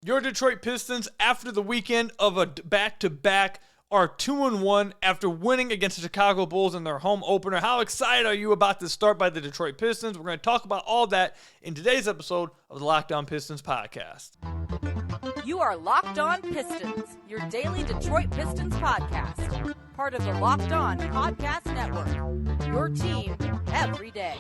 Your Detroit Pistons, after the weekend of a back-to-back, are 2-1 after winning against the Chicago Bulls in their home opener. How excited are you about this start by the Detroit Pistons? We're going to talk about all that in today's episode of the Locked On Pistons podcast. You are Locked On Pistons, your daily Detroit Pistons podcast. Part of the Locked On Podcast Network, your team every day.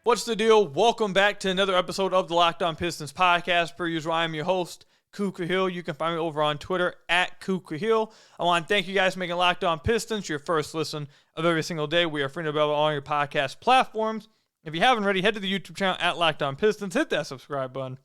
What's the deal? Welcome back to another episode of the Locked On Pistons podcast. Per usual, I'm your host, Koo Cahill. You can find me over on Twitter at Koo Cahill. I want to thank you guys for making Locked On Pistons your first listen of every single day. We are free to available on all your podcast platforms. If you haven't already, head to the YouTube channel at Locked On Pistons. Hit that subscribe button.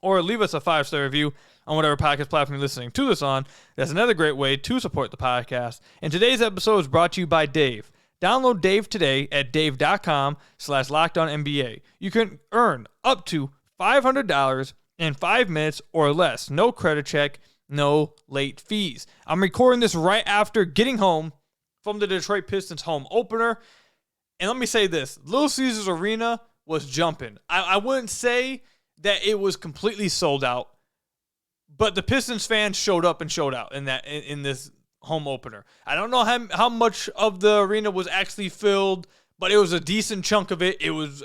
Or leave us a 5-star review on whatever podcast platform you're listening to this on. That's another great way to support the podcast. And today's episode is brought to you by Dave. Download Dave today at dave.com/LockedOnNBA. You can earn up to $500 in 5 minutes or less. No credit check, no late fees. I'm recording this right after getting home from the Detroit Pistons home opener. And let me say this. Little Caesars Arena was jumping. I wouldn't say that it was completely sold out, but the Pistons fans showed up and showed out in this home opener. I don't know how much of the arena was actually filled, but it was a decent chunk of it. It was,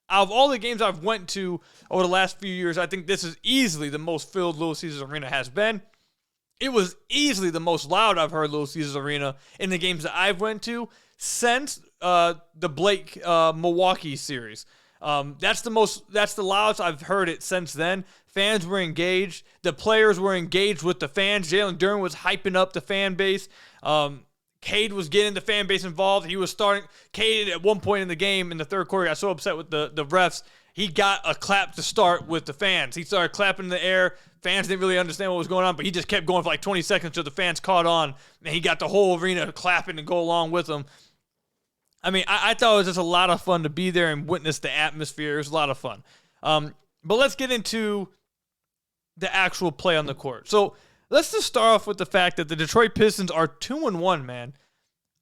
out of all the games I've went to over the last few years, I think this is easily the most filled Little Caesars Arena has been. It was easily the most loud I've heard Little Caesars Arena in the games that I've went to since the Blake Milwaukee series. That's the loudest I've heard it since then. Fans were engaged. The players were engaged with the fans. Jalen Duren was hyping up the fan base. Cade was getting the fan base involved. He was starting. Cade at one point in the game in the third quarter got so upset with the refs. He got a clap to start with the fans. He started clapping in the air. Fans didn't really understand what was going on, but he just kept going for like 20 seconds until the fans caught on, and he got the whole arena clapping and go along with him. I mean, I thought it was just a lot of fun to be there and witness the atmosphere. It was a lot of fun. But let's get into the actual play on the court. So let's just start off with the fact that the Detroit Pistons are 2-1, man.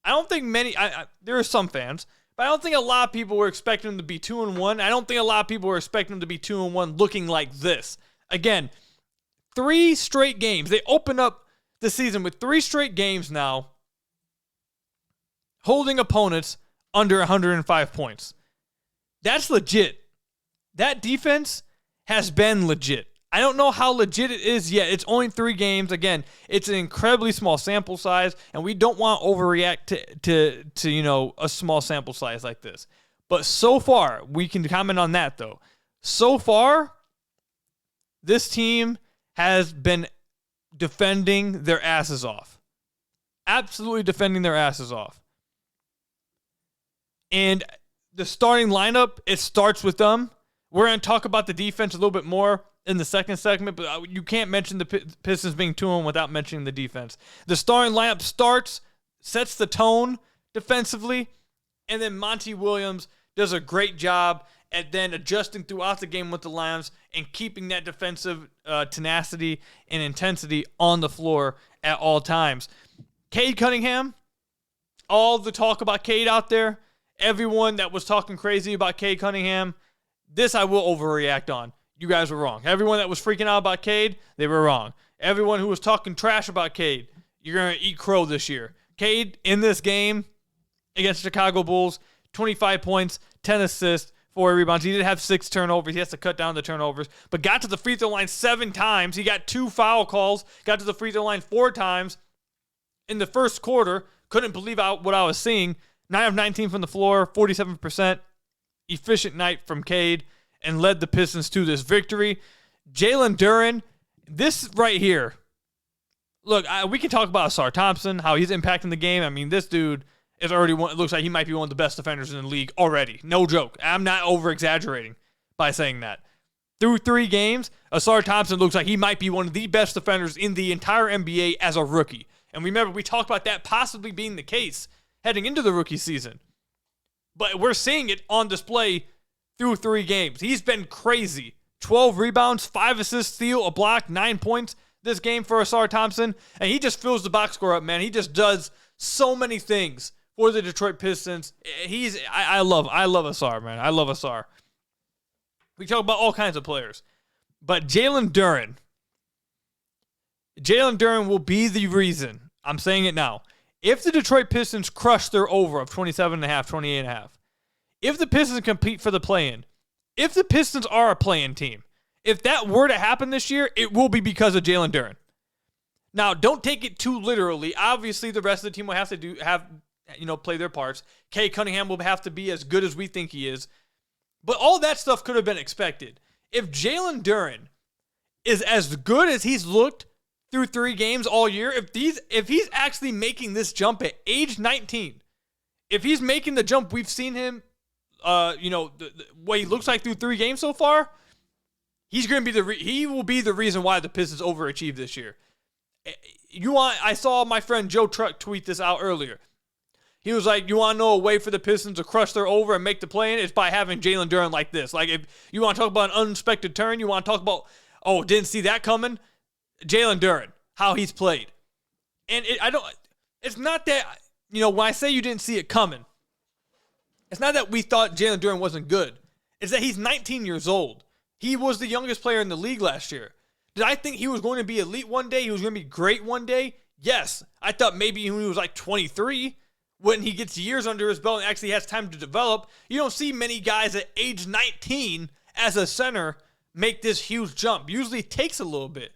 I don't think there are some fans, but I don't think a lot of people were expecting them to be 2-1. I don't think a lot of people were expecting them to be 2-1 looking like this. Again, 3 straight games. They open up the season with 3 straight games now, holding opponents under 105 points. That's legit. That defense has been legit. I don't know how legit it is yet. It's only 3 games. Again, it's an incredibly small sample size, and we don't want to overreact to a small sample size like this. But so far, we can comment on that though. So far, this team has been defending their asses off. Absolutely defending their asses off. And the starting lineup, it starts with them. We're going to talk about the defense a little bit more in the second segment, but you can't mention the Pistons being 2-1 without mentioning the defense. The starting lineup sets the tone defensively, and then Monty Williams does a great job at then adjusting throughout the game with the lineups and keeping that defensive tenacity and intensity on the floor at all times. Cade Cunningham, all the talk about Cade out there, everyone that was talking crazy about Cade Cunningham, this I will overreact on. You guys were wrong. Everyone that was freaking out about Cade, they were wrong. Everyone who was talking trash about Cade, you're going to eat crow this year. Cade, in this game against the Chicago Bulls, 25 points, 10 assists, 4 rebounds. He did have 6 turnovers. He has to cut down the turnovers, but got to the free throw line 7 times. He got 2 foul calls, got to the free throw line 4 times in the first quarter. Couldn't believe what I was seeing. 9 of 19 from the floor, 47%. Efficient night from Cade, and led the Pistons to this victory. Jalen Duren, this right here. Look, we can talk about Ausar Thompson, how he's impacting the game. I mean, this dude is already it looks like he might be one of the best defenders in the league already. No joke. I'm not over-exaggerating by saying that. Through 3 games, Ausar Thompson looks like he might be one of the best defenders in the entire NBA as a rookie. And remember, we talked about that possibly being the case heading into the rookie season. But we're seeing it on display through 3 games. He's been crazy. 12 rebounds, 5 assists, steal, a block, 9 points this game for Ausar Thompson. And he just fills the box score up, man. He just does so many things for the Detroit Pistons. I love Asar, man. I love Asar. We talk about all kinds of players. But Jalen Duren will be the reason. I'm saying it now. If the Detroit Pistons crush their over of 27.5, 28.5, if the Pistons compete for the play-in, if the Pistons are a play-in team, if that were to happen this year, it will be because of Jalen Duren. Now, don't take it too literally. Obviously, the rest of the team will have to play their parts. Cade Cunningham will have to be as good as we think he is. But all that stuff could have been expected. If Jalen Duren is as good as he's looked through 3 games all year, if he's actually making this jump at age 19, if he's making the jump we've seen him, the way he looks like through 3 games so far, he's going to be he will be the reason why the Pistons overachieve this year. I saw my friend Joe Truck tweet this out earlier. He was like, you want to know a way for the Pistons to crush their over and make the play-in? It's by having Jalen Duren like this. Like, if you want to talk about an unexpected turn, you want to talk about, didn't see that coming? Jalen Duren, how he's played. And it's not that, when I say you didn't see it coming, it's not that we thought Jalen Duren wasn't good. It's that he's 19 years old. He was the youngest player in the league last year. Did I think he was going to be elite one day? He was going to be great one day? Yes. I thought maybe when he was like 23, when he gets years under his belt and actually has time to develop. You don't see many guys at age 19 as a center make this huge jump. Usually it takes a little bit.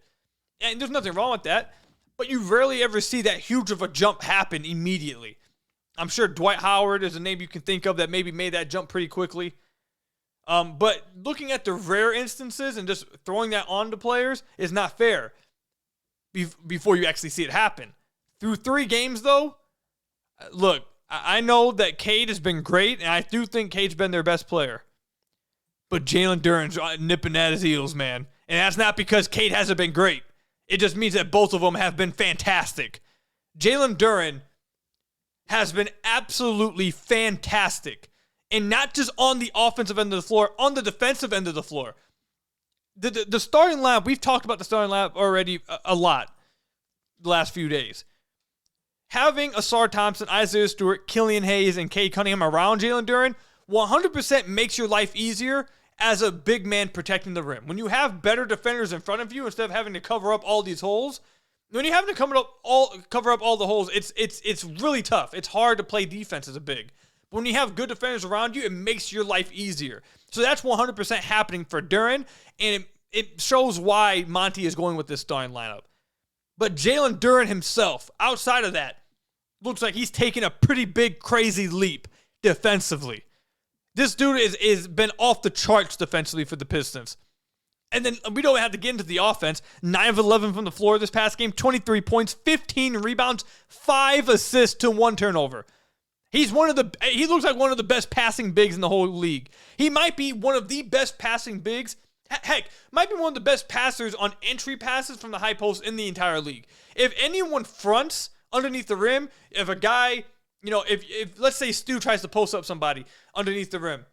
And there's nothing wrong with that. But you rarely ever see that huge of a jump happen immediately. I'm sure Dwight Howard is a name you can think of that maybe made that jump pretty quickly. But looking at the rare instances and just throwing that on to players is not fair before you actually see it happen. Through 3 games, though, look, I know that Cade has been great, and I do think Cade's been their best player. But Jalen Duren's nipping at his heels, man. And that's not because Cade hasn't been great. It just means that both of them have been fantastic. Jalen Duren has been absolutely fantastic. And not just on the offensive end of the floor, on the defensive end of the floor. The starting lineup, we've talked about the starting lineup already a lot the last few days. Having Asar Thompson, Isaiah Stewart, Killian Hayes, and Cade Cunningham around Jalen Duren 100% makes your life easier as a big man protecting the rim. When you have better defenders in front of you, instead of having to cover up all these holes, when you have to cover up all the holes, it's really tough. It's hard to play defense as a big. But when you have good defenders around you, it makes your life easier. So that's 100% happening for Duren, and it shows why Monty is going with this starting lineup. But Jalen Duren himself, outside of that, looks like he's taking a pretty big, crazy leap defensively. This dude is been off the charts defensively for the Pistons. And then we don't have to get into the offense. 9 of 11 from the floor this past game, 23 points, 15 rebounds, 5 assists to 1 turnover. He looks like one of the best passing bigs in the whole league. He might be one of the best passing bigs. Heck, might be one of the best passers on entry passes from the high post in the entire league. If anyone fronts underneath the rim, if a guy, if let's say Stu tries to post up somebody underneath the rim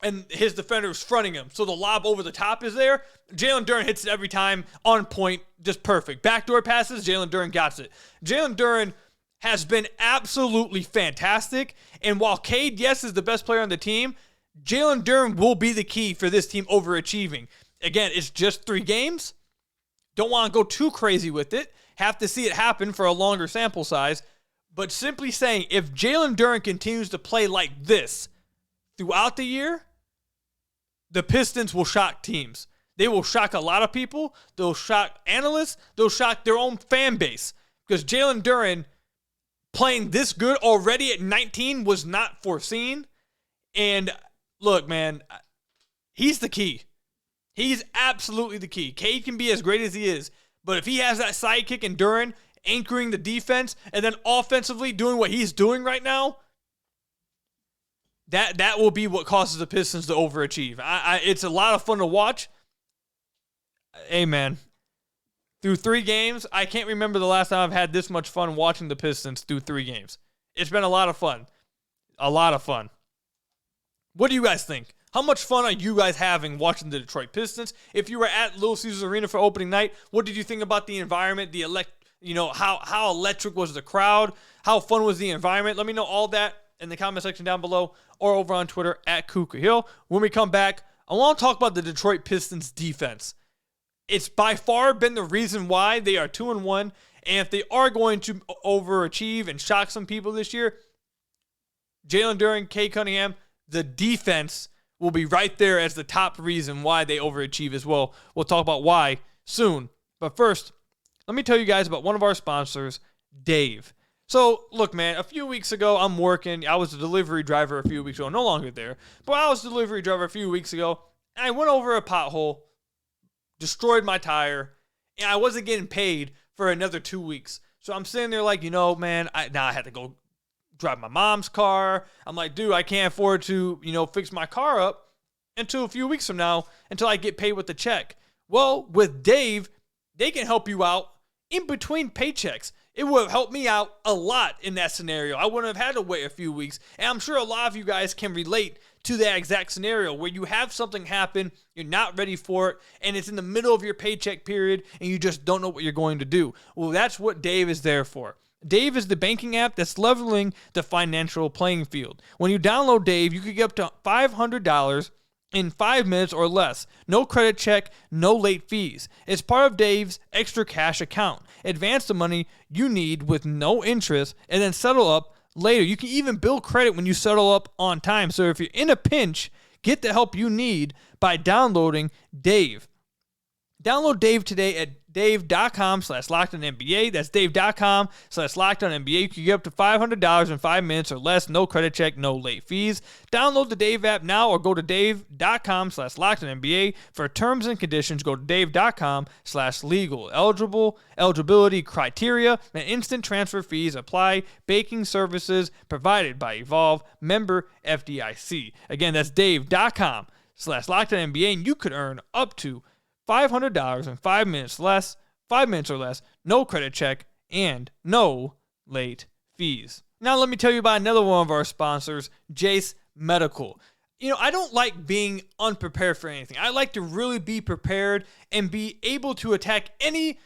and his defender is fronting him, so the lob over the top is there, Jalen Duren hits it every time, on point, just perfect. Backdoor passes, Jalen Duren got it. Jalen Duren has been absolutely fantastic, and while Cade, yes, is the best player on the team, Jalen Duren will be the key for this team overachieving. Again, it's just 3 games. Don't want to go too crazy with it. Have to see it happen for a longer sample size. But simply saying, if Jalen Duren continues to play like this throughout the year, the Pistons will shock teams. They will shock a lot of people. They'll shock analysts. They'll shock their own fan base. Because Jalen Duren playing this good already at 19 was not foreseen. And look, man, he's the key. He's absolutely the key. Cade can be as great as he is, but if he has that sidekick in Duren anchoring the defense and then offensively doing what he's doing right now, that will be what causes the Pistons to overachieve. It's a lot of fun to watch. Hey, man, through 3 games, I can't remember the last time I've had this much fun watching the Pistons through 3 games. It's been a lot of fun. A lot of fun. What do you guys think? How much fun are you guys having watching the Detroit Pistons? If you were at Little Caesars Arena for opening night, what did you think about the environment, the how electric was the crowd, how fun was the environment. Let me know all that in the comment section down below or over on Twitter at Kuka Hill. When we come back, I want to talk about the Detroit Pistons defense. It's by far been the reason why they are 2-1, and if they are going to overachieve and shock some people this year, Jalen Duren, Cade Cunningham, the defense will be right there as the top reason why they overachieve as well. We'll talk about why soon. But first, let me tell you guys about one of our sponsors, Dave. So, look, man, a few weeks ago, I'm working. I was a delivery driver a few weeks ago. No longer there. But I was a delivery driver a few weeks ago, and I went over a pothole, destroyed my tire, and I wasn't getting paid for another 2 weeks. So I'm sitting there like, man, I had to go drive my mom's car. I'm like, dude, I can't afford to, fix my car up until a few weeks from now until I get paid with the check. Well, with Dave, they can help you out in between paychecks. It would have helped me out a lot in that scenario. I wouldn't have had to wait a few weeks. And I'm sure a lot of you guys can relate to that exact scenario where you have something happen, you're not ready for it, and it's in the middle of your paycheck period, and you just don't know what you're going to do. Well, that's what Dave is there for. Dave is the banking app that's leveling the financial playing field. When you download Dave, you can get up to $500 in 5 minutes or less. No credit check, no late fees. It's part of Dave's extra cash account. Advance the money you need with no interest and then settle up later. You can even build credit when you settle up on time. So if you're in a pinch, get the help you need by downloading Dave. Download Dave today at dave.com/LockedOnNBA. That's dave.com/LockedOnNBA. You can get up to $500 in 5 minutes or less. No credit check, no late fees. Download the Dave app now or go to dave.com/LockedOnNBA. For terms and conditions, go to dave.com/legal. Eligibility criteria and instant transfer fees apply. Banking services provided by Evolve. Member FDIC. Again, that's dave.com/LockedOnNBA, and you could earn up to $500 in 5 minutes or less, no credit check, and no late fees. Now let me tell you about another one of our sponsors, Jase Medical. I don't like being unprepared for anything. I like to really be prepared and be able to attack any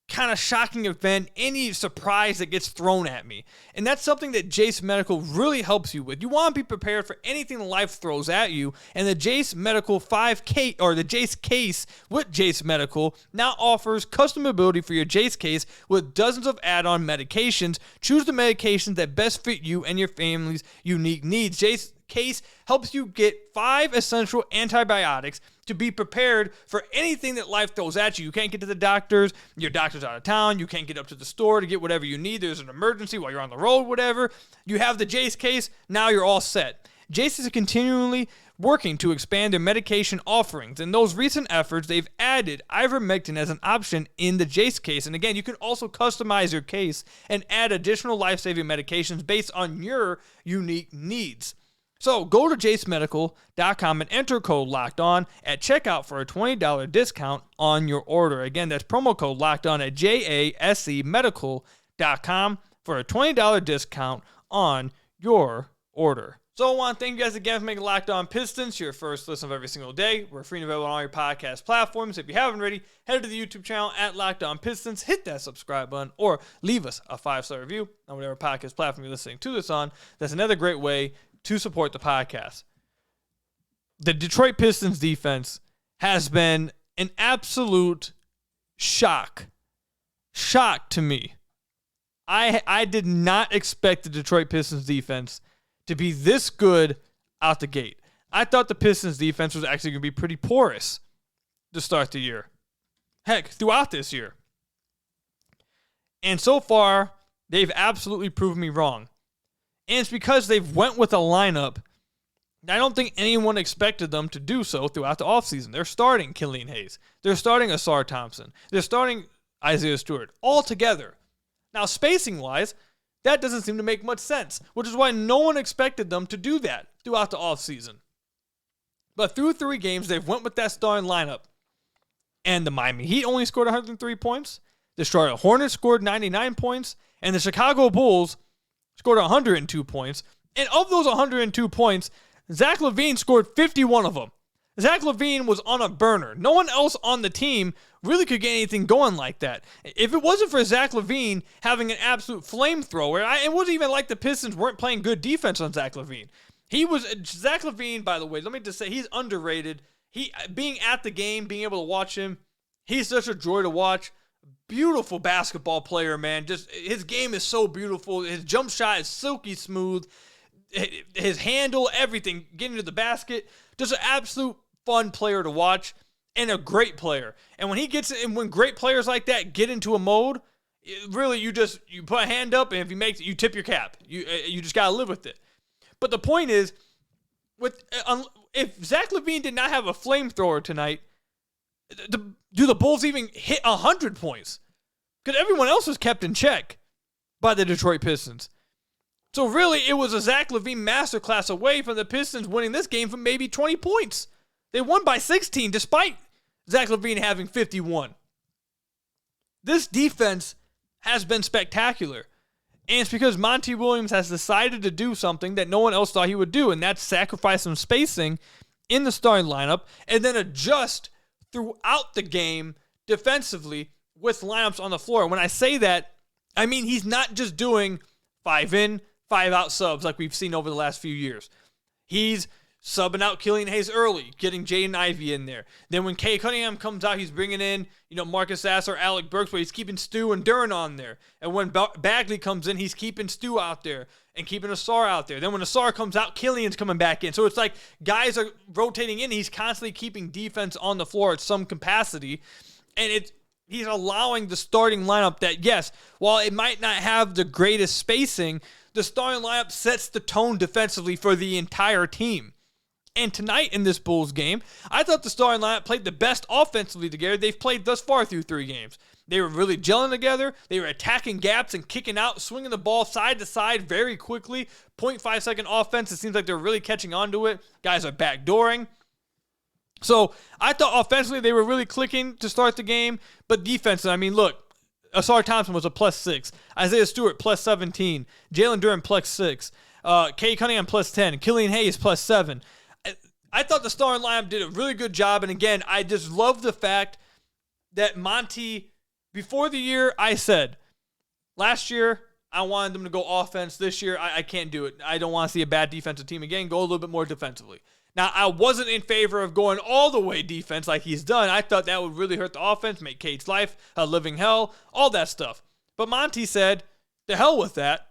kind of shocking event, any surprise that gets thrown at me. And that's something that Jase Medical really helps you with. You want to be prepared for anything life throws at you, and the Jase Medical 5K or the Jase case with Jase Medical now offers customability for your Jase case with dozens of add-on medications. Choose the medications that best fit you and your family's unique needs. Jase case helps you get 5 essential antibiotics to be prepared for anything that life throws at you. You can't get to the doctors, your doctor's out of town, you can't get up to the store to get whatever you need, there's an emergency while you're on the road, whatever. You have the Jase case, now you're all set. Jase is continually working to expand their medication offerings. In those recent efforts, they've added ivermectin as an option in the Jase case. And again, you can also customize your case and add additional life-saving medications based on your unique needs. So go to jasemedical.com and enter code LOCKEDON at checkout for a $20 discount on your order. Again, that's promo code LOCKEDON at jasemedical.com for a $20 discount on your order. So I want to thank you guys again for making Locked On Pistons your first listen of every single day. We're free and available on all your podcast platforms. If you haven't already, head to the YouTube channel at Locked On Pistons, hit that subscribe button, or leave us a 5-star review on whatever podcast platform you're listening to this on. That's another great way to support the podcast. The Detroit Pistons defense has been an absolute shock to me. I did not expect the Detroit Pistons defense to be this good out the gate. I thought the Pistons defense was actually going to be pretty porous to start the year. Heck, throughout this year. And so far, they've absolutely proven me wrong. And it's because they've went with a lineup I don't think anyone expected them to do so throughout the offseason. They're starting Killian Hayes. They're starting Asar Thompson. They're starting Isaiah Stewart all together. Now, spacing-wise, that doesn't seem to make much sense, which is why no one expected them to do that throughout the offseason. But through 3 games, they've went with that starting lineup. And the Miami Heat only scored 103 points. The Charlotte Hornets scored 99 points. And the Chicago Bulls scored 102 points. And of those 102 points, Zach Lavine scored 51 of them. Zach Lavine was on a burner. No one else on the team really could get anything going like that. If it wasn't for Zach Lavine having an absolute flamethrower, it wasn't even like the Pistons weren't playing good defense on Zach Lavine. Zach Lavine, by the way, let me just say, he's underrated. Being at the game, being able to watch him, he's such a joy to watch. Beautiful basketball player, man. Just his game is so beautiful. His jump shot is silky smooth. His handle, everything, getting to the basket. Just an absolute fun player to watch and a great player. And when great players like that get into a mode, really you put a hand up, and if he makes it, you tip your cap. You just gotta live with it. But the point is, if Zach Lavine did not have a flamethrower tonight, do the Bulls even hit 100 points? Because everyone else was kept in check by the Detroit Pistons. So really, it was a Zach Lavine masterclass away from the Pistons winning this game for maybe 20 points. They won by 16 despite Zach Lavine having 51. This defense has been spectacular. And it's because Monty Williams has decided to do something that no one else thought he would do, and that's sacrifice some spacing in the starting lineup and then adjust throughout the game defensively with lineups on the floor. When I say that, I mean he's not just doing 5 in, 5 out subs like we've seen over the last few years. He's subbing out Killian Hayes early, getting Jaden Ivey in there. Then when Cade Cunningham comes out, he's bringing in, Marcus Sass or Alec Burks, but he's keeping Stu and Duren on there. And when Bagley comes in, he's keeping Stu out there and keeping Asar out there. Then when Asar comes out, Killian's coming back in. So it's like guys are rotating in. He's constantly keeping defense on the floor at some capacity. And he's allowing the starting lineup that, yes, while it might not have the greatest spacing, the starting lineup sets the tone defensively for the entire team. And tonight in this Bulls game, I thought the starting lineup played the best offensively together they've played thus far through 3 games. They were really gelling together. They were attacking gaps and kicking out, swinging the ball side to side very quickly. 0.5-second offense. It seems like they're really catching on to it. Guys are backdooring. So I thought offensively they were really clicking to start the game. But defensively, I mean, look, Asar Thompson was a +6. Isaiah Stewart +17. Jalen Duren +6. Cade Cunningham +10. Killian Hayes +7. I thought the starting lineup did a really good job. And again, I just love the fact that Monty, before the year, I said, last year, I wanted them to go offense. This year, I can't do it. I don't want to see a bad defensive team again. Go a little bit more defensively. Now, I wasn't in favor of going all the way defense like he's done. I thought that would really hurt the offense, make Cade's life a living hell, all that stuff. But Monty said, the hell with that.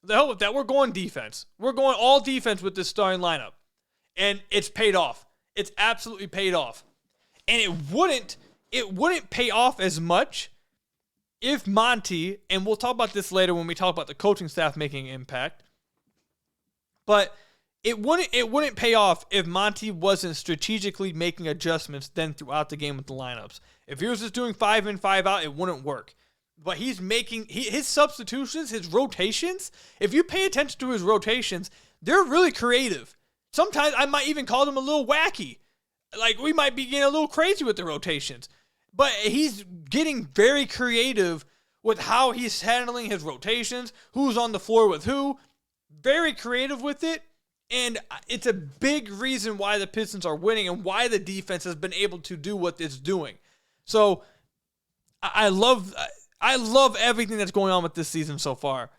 The hell with that. We're going defense. We're going all defense with this starting lineup. And it's paid off. It's absolutely paid off. And it wouldn't pay off as much if Monty, and we'll talk about this later when we talk about the coaching staff making an impact, but it wouldn't pay off if Monty wasn't strategically making adjustments then throughout the game with the lineups. If he was just doing 5 in, 5 out, it wouldn't work. But he's making his substitutions, his rotations, if you pay attention to his rotations, they're really creative. Sometimes I might even call them a little wacky. Like, we might be getting a little crazy with the rotations. But he's getting very creative with how he's handling his rotations, who's on the floor with who. Very creative with it. And it's a big reason why the Pistons are winning and why the defense has been able to do what it's doing. So, I love everything that's going on with this season so far.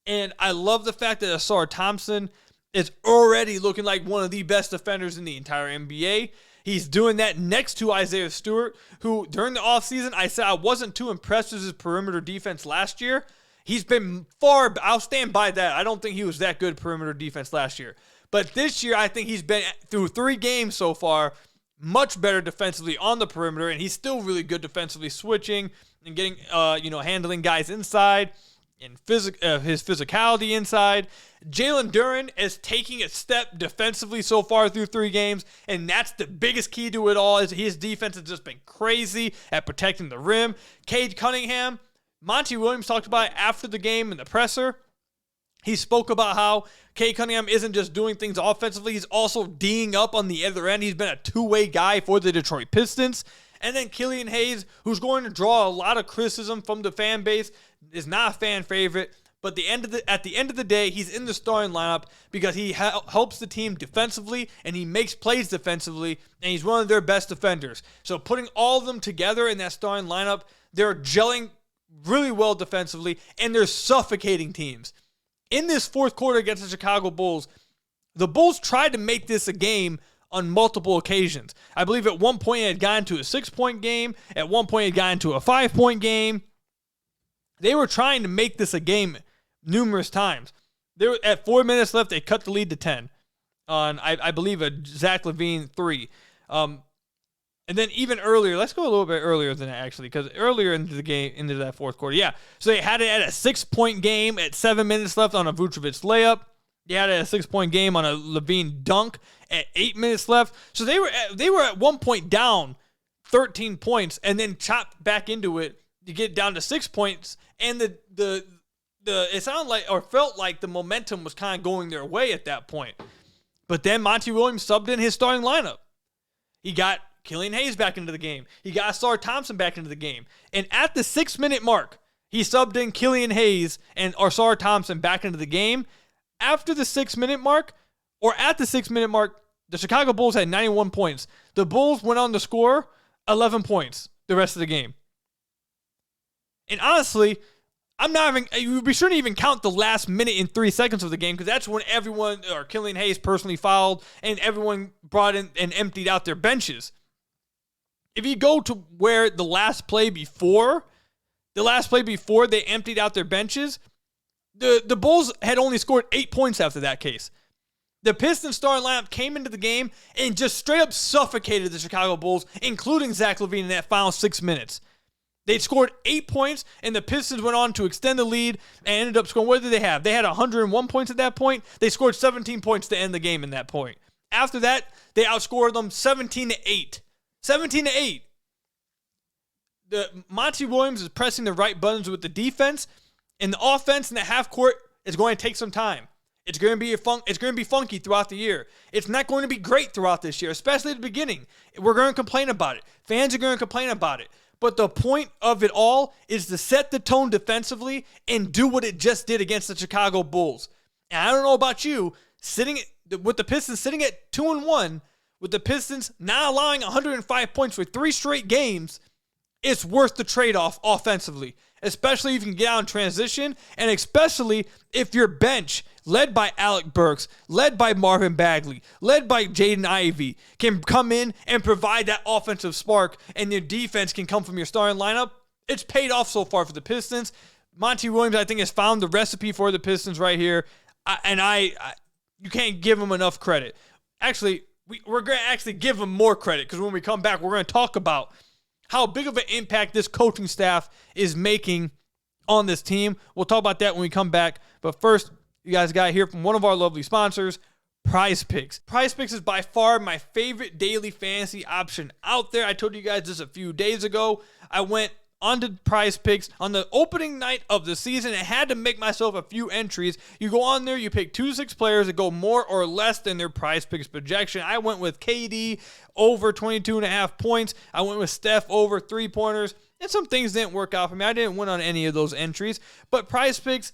And I love the fact that Asar Thompson is already looking like one of the best defenders in the entire NBA. He's doing that next to Isaiah Stewart, who during the offseason, I said I wasn't too impressed with his perimeter defense last year. He's been I'll stand by that. I don't think he was that good perimeter defense last year. But this year, I think he's been, through 3 games so far, much better defensively on the perimeter, and he's still really good defensively switching and getting, handling guys inside and his physicality inside. Jalen Duren is taking a step defensively so far through 3 games, and that's the biggest key to it all. Is his defense has just been crazy at protecting the rim. Cade Cunningham, Monty Williams talked about it after the game in the presser. He spoke about how Cade Cunningham isn't just doing things offensively, he's also D'ing up on the other end. He's been a two-way guy for the Detroit Pistons. And then Killian Hayes, who's going to draw a lot of criticism from the fan base, is not a fan favorite, But at the end of the day, he's in the starting lineup because he helps the team defensively and he makes plays defensively, and he's one of their best defenders. So putting all of them together in that starting lineup, they're gelling really well defensively, and they're suffocating teams. In this fourth quarter against the Chicago Bulls, the Bulls tried to make this a game on multiple occasions. I believe at one point it had gotten to a 6-point game. At one point it had gotten to a 5-point game. They were trying to make this a game numerous times. At 4 minutes left, they cut the lead to 10 on, I believe, a Zach Lavine 3. And then even earlier, let's go a little bit earlier than that, actually, because earlier into the game, into that fourth quarter, yeah. So they had it at a 6-point game at 7 minutes left on a Vucevic layup. They had it at a 6-point game on a Lavine dunk at 8 minutes left. So they were at one point down 13 points and then chopped back into it to get down to 6 points. And it sounded like, or felt like, the momentum was kind of going their way at that point. But then Monty Williams subbed in his starting lineup. He got Killian Hayes back into the game. He got Ausar Thompson back into the game. And at the 6-minute mark, he subbed in Killian Hayes and Ausar Thompson back into the game. After the 6-minute mark, or at the 6-minute mark, the Chicago Bulls had 91 points. The Bulls went on to score 11 points the rest of the game. And honestly, we shouldn't even count the last minute and 3 seconds of the game, because that's when everyone, or Killian Hayes personally fouled, and everyone brought in and emptied out their benches. If you go to where the last play before they emptied out their benches, the Bulls had only scored 8 points after that case. The Pistons starting lineup came into the game and just straight up suffocated the Chicago Bulls, including Zach Lavine in that final 6 minutes. They scored 8 points, and the Pistons went on to extend the lead and ended up scoring. What did they have? They had 101 points at that point. They scored 17 points to end the game in that point. After that, they outscored them 17-8. 17-8. Monty Williams is pressing the right buttons with the defense, and the offense in the half court is going to take some time. It's going to be funky throughout the year. It's not going to be great throughout this year, especially at the beginning. We're going to complain about it. Fans are going to complain about it. But the point of it all is to set the tone defensively and do what it just did against the Chicago Bulls. And I don't know about you, with the Pistons sitting at 2-1, with the Pistons not allowing 105 points for 3 straight games, it's worth the trade-off offensively, especially if you can get out in transition, and especially if your bench, led by Alec Burks, led by Marvin Bagley, led by Jaden Ivey, can come in and provide that offensive spark, and your defense can come from your starting lineup. It's paid off so far for the Pistons. Monty Williams, I think, has found the recipe for the Pistons right here, you can't give him enough credit. Actually, we're going to actually give him more credit, because when we come back, we're going to talk about how big of an impact this coaching staff is making on this team. We'll talk about that when we come back. But first, you guys got to hear from one of our lovely sponsors, PrizePicks. PrizePicks is by far my favorite daily fantasy option out there. I told you guys this a few days ago. I went onto PrizePicks on the opening night of the season and had to make myself a few entries. You go on there, you pick 2 to 6 players that go more or less than their PrizePicks projection. I went with KD over 22.5 points. I went with Steph over 3-pointers, and some things didn't work out for me. I didn't win on any of those entries, but PrizePicks,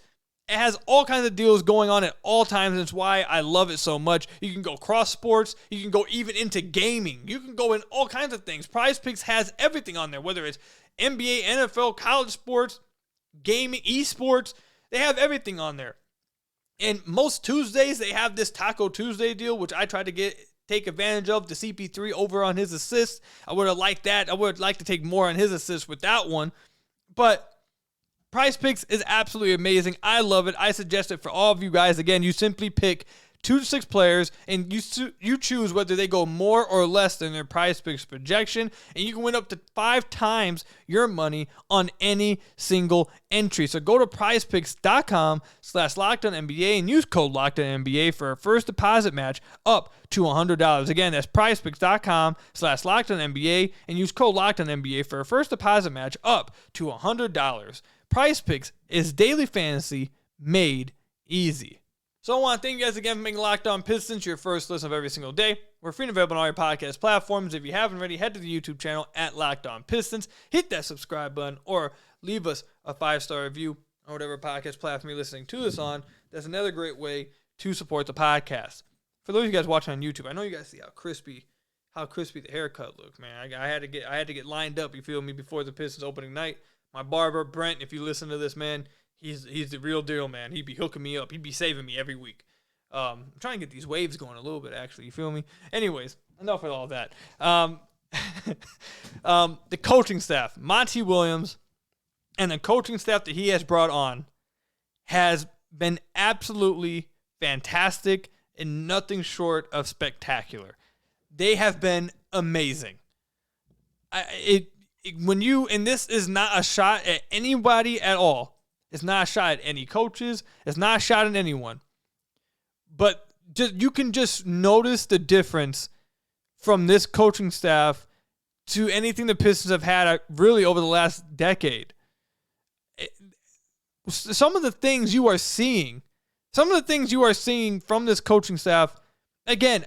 it has all kinds of deals going on at all times. That's why I love it so much. You can go cross sports. You can go even into gaming. You can go in all kinds of things. PrizePicks has everything on there, whether it's NBA, NFL, college sports, gaming, esports. They have everything on there. And most Tuesdays, they have this Taco Tuesday deal, which I try to take advantage of. The CP3 over on his assists. I would have liked that. I would like to take more on his assists with that one. But PrizePicks is absolutely amazing. I love it. I suggest it for all of you guys. Again, you simply pick 2 to 6 players, and you choose whether they go more or less than their PrizePicks projection, and you can win up to 5 times your money on any single entry. So go to PrizePicks.com/LockedOnNBA and use code LockedOnNBA for a first deposit match up to $100. Again, that's PrizePicks.com/LockedOnNBA and use code LockedOnNBA for a first deposit match up to $100. PrizePicks is daily fantasy made easy. So I want to thank you guys again for making Locked On Pistons your first listen of every single day. We're free and available on all your podcast platforms. If you haven't already, head to the YouTube channel at Locked On Pistons. Hit that subscribe button or leave us a 5-star review. or whatever podcast platform you're listening to this on, that's another great way to support the podcast. For those of you guys watching on YouTube, I know you guys see how crispy the haircut looks, man. I had to get lined up, you feel me, before the Pistons opening night. My barber, Brent, if you listen to this, man, he's the real deal, man. He'd be hooking me up. He'd be saving me every week. I'm trying to get these waves going a little bit, actually. You feel me? Anyways, enough with all that. The coaching staff, Monty Williams, and the coaching staff that he has brought on has been absolutely fantastic and nothing short of spectacular. They have been amazing. And this is not a shot at anybody at all. It's not a shot at any coaches. It's not a shot at anyone. But you can just notice the difference from this coaching staff to anything the Pistons have had really over the last decade. Some of the things you are seeing from this coaching staff, again,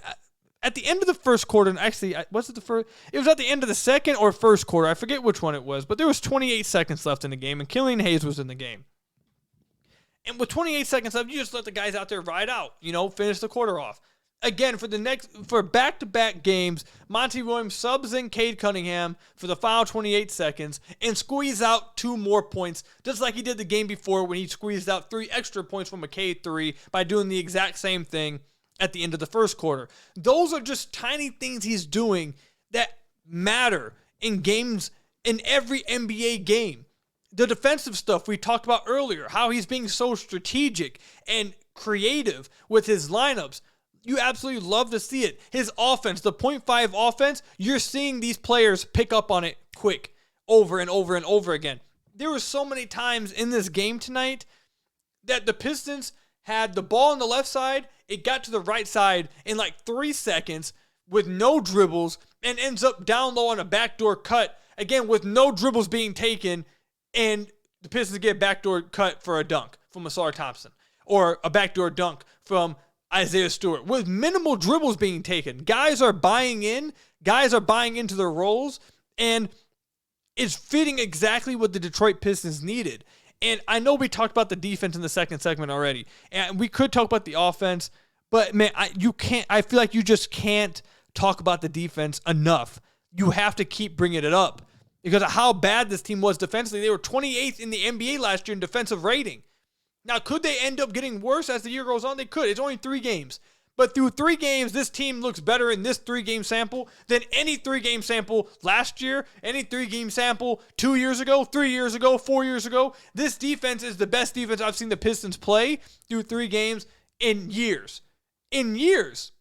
at the end of the first quarter, and actually, was it the first? It was at the end of the second or first quarter. I forget which one it was, but there was 28 seconds left in the game, and Killian Hayes was in the game. And with 28 seconds left, you just let the guys out there ride out, finish the quarter off. Again, for back-to-back games, Monty Williams subs in Cade Cunningham for the final 28 seconds and squeeze out 2 more points, just like he did the game before when he squeezed out 3 extra points from a Cade 3 by doing the exact same thing at the end of the first quarter. Those are just tiny things he's doing that matter in games, in every NBA game. The defensive stuff we talked about earlier, how he's being so strategic and creative with his lineups. You absolutely love to see it. His offense, the 0.5 offense, you're seeing these players pick up on it quick over and over and over again. There were so many times in this game tonight that the Pistons had the ball on the left side. It got to the right side in like 3 seconds with no dribbles and ends up down low on a backdoor cut, again, with no dribbles being taken, and the Pistons get a backdoor cut for a dunk from Asar Thompson or a backdoor dunk from Isaiah Stewart with minimal dribbles being taken. Guys are buying into their roles, and it's fitting exactly what the Detroit Pistons needed. And I know we talked about the defense in the second segment already, and we could talk about the offense, but man, I feel like you just can't talk about the defense enough. You have to keep bringing it up because of how bad this team was defensively. They were 28th in the NBA last year in defensive rating. Now, could they end up getting worse as the year goes on? They could. It's only 3 games. But through 3 games, this team looks better in this 3-game sample than any 3-game sample last year, any 3-game sample 2 years ago, 3 years ago, 4 years ago. This defense is the best defense I've seen the Pistons play through 3 games in years. In years.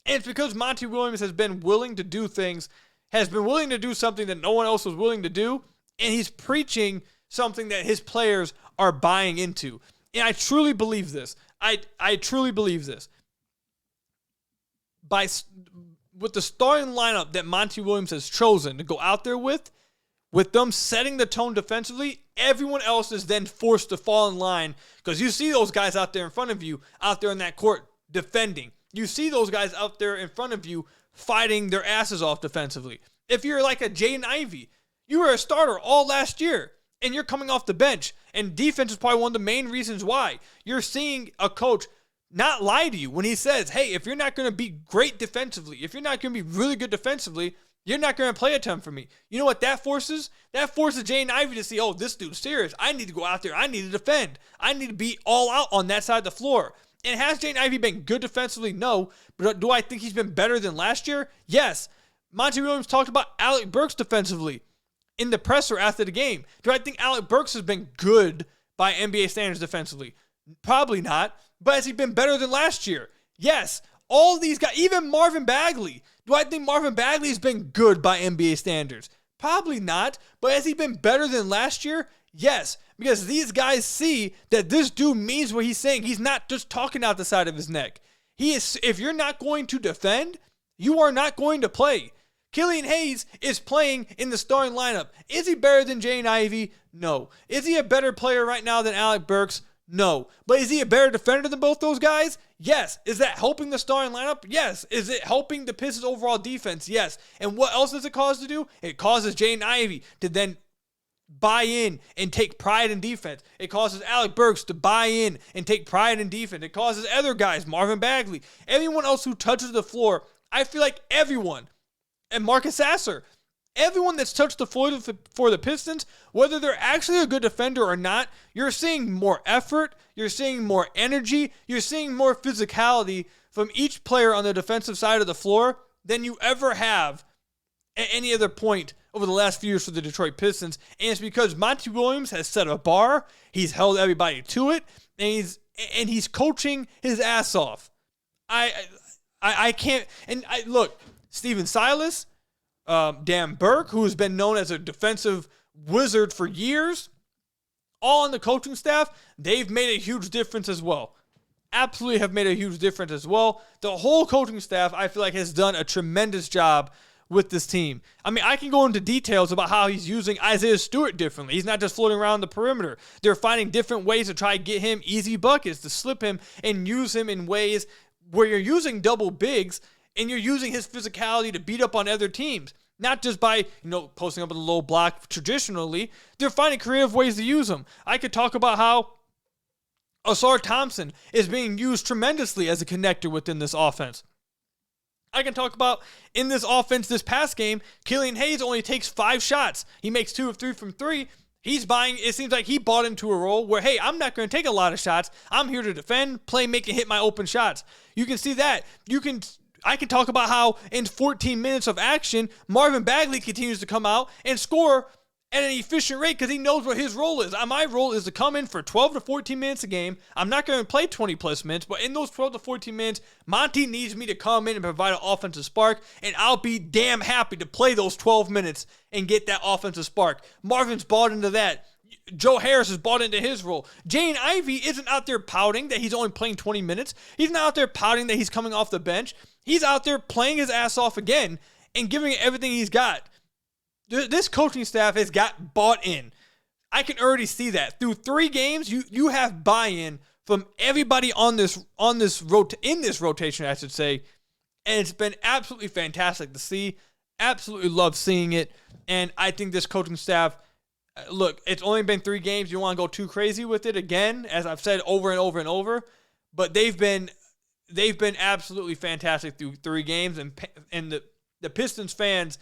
And it's because Monty Williams has been willing to do things, has been willing to do something that no one else was willing to do, and he's preaching something that his players are buying into. And I truly believe this. I truly believe this. With the starting lineup that Monty Williams has chosen to go out there with them setting the tone defensively, everyone else is then forced to fall in line because you see those guys out there in front of you, out there in that court defending. You see those guys out there in front of you fighting their asses off defensively. If you're like a Jaden Ivey, you were a starter all last year and you're coming off the bench, and defense is probably one of the main reasons why. You're seeing a coach not lie to you when he says, hey, if you're not going to be great defensively, if you're not going to be really good defensively, you're not going to play a ton for me. You know what that forces? That forces Jaden Ivey to see, oh, this dude's serious. I need to go out there. I need to defend. I need to be all out on that side of the floor. And has Jaden Ivey been good defensively? No. But do I think he's been better than last year? Yes. Monty Williams talked about Alec Burks defensively in the presser after the game. Do I think Alec Burks has been good by NBA standards defensively? Probably not. But has he been better than last year? Yes. All these guys, even Marvin Bagley. Do I think Marvin Bagley has been good by NBA standards? Probably not. But has he been better than last year? Yes. Because these guys see that this dude means what he's saying. He's not just talking out the side of his neck. He is. If you're not going to defend, you are not going to play. Killian Hayes is playing in the starting lineup. Is he better than Jaden Ivey? No. Is he a better player right now than Alec Burks? No. But is he a better defender than both those guys? Yes. Is that helping the starting lineup? Yes. Is it helping the Pistons' overall defense? Yes. And what else does it cause to do? It causes Jaden Ivey to then buy in and take pride in defense. It causes Alec Burks to buy in and take pride in defense. It causes other guys, Marvin Bagley, everyone else who touches the floor. I feel like everyone, and Marcus Sasser, everyone that's touched the floor for the Pistons, whether they're actually a good defender or not, you're seeing more effort, you're seeing more energy, you're seeing more physicality from each player on the defensive side of the floor than you ever have at any other point over the last few years for the Detroit Pistons. And it's because Monty Williams has set a bar, he's held everybody to it, and he's coaching his ass off. I can't, and look, Steven Silas, Dan Burke, who has been known as a defensive wizard for years, all on the coaching staff, they've made a huge difference as well. Absolutely have made a huge difference as well. The whole coaching staff, I feel like, has done a tremendous job with this team. I mean, I can go into details about how he's using Isaiah Stewart differently. He's not just floating around the perimeter. They're finding different ways to try to get him easy buckets, to slip him and use him in ways where you're using double bigs and you're using his physicality to beat up on other teams. Not just by, posting up in the low block traditionally. They're finding creative ways to use him. I could talk about how Asar Thompson is being used tremendously as a connector within this offense. I can talk about in this offense this past game, Killian Hayes only takes 5 shots. He makes 2 of 3 from 3. It seems like he bought into a role where, hey, I'm not going to take a lot of shots. I'm here to defend, play, make, and hit my open shots. You can see that. I can talk about how in 14 minutes of action, Marvin Bagley continues to come out and score at an efficient rate because he knows what his role is. My role is to come in for 12 to 14 minutes a game. I'm not going to play 20-plus minutes, but in those 12 to 14 minutes, Monty needs me to come in and provide an offensive spark, and I'll be damn happy to play those 12 minutes and get that offensive spark. Marvin's bought into that. Joe Harris has bought into his role. Jane Ivey isn't out there pouting that he's only playing 20 minutes. He's not out there pouting that he's coming off the bench. He's out there playing his ass off again and giving it everything he's got. This coaching staff has got bought in. I can already see that. Through 3 games, you have buy-in from everybody in this rotation, I should say. And it's been absolutely fantastic to see. Absolutely love seeing it. And I think this coaching staff, look, it's only been 3 games. You don't want to go too crazy with it again, as I've said over and over and over. But they've been absolutely fantastic through 3 games. And the Pistons fans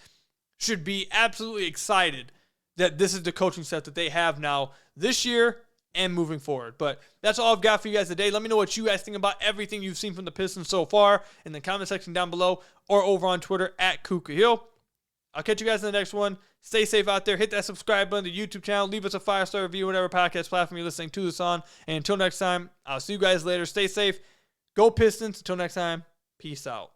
should be absolutely excited that this is the coaching staff that they have now this year and moving forward. But that's all I've got for you guys today. Let me know what you guys think about everything you've seen from the Pistons so far in the comment section down below or over on Twitter at Kuka Hill. I'll catch you guys in the next one. Stay safe out there. Hit that subscribe button to the YouTube channel. Leave us a 5-star review, whatever podcast platform you're listening to this on. And until next time, I'll see you guys later. Stay safe. Go Pistons. Until next time, peace out.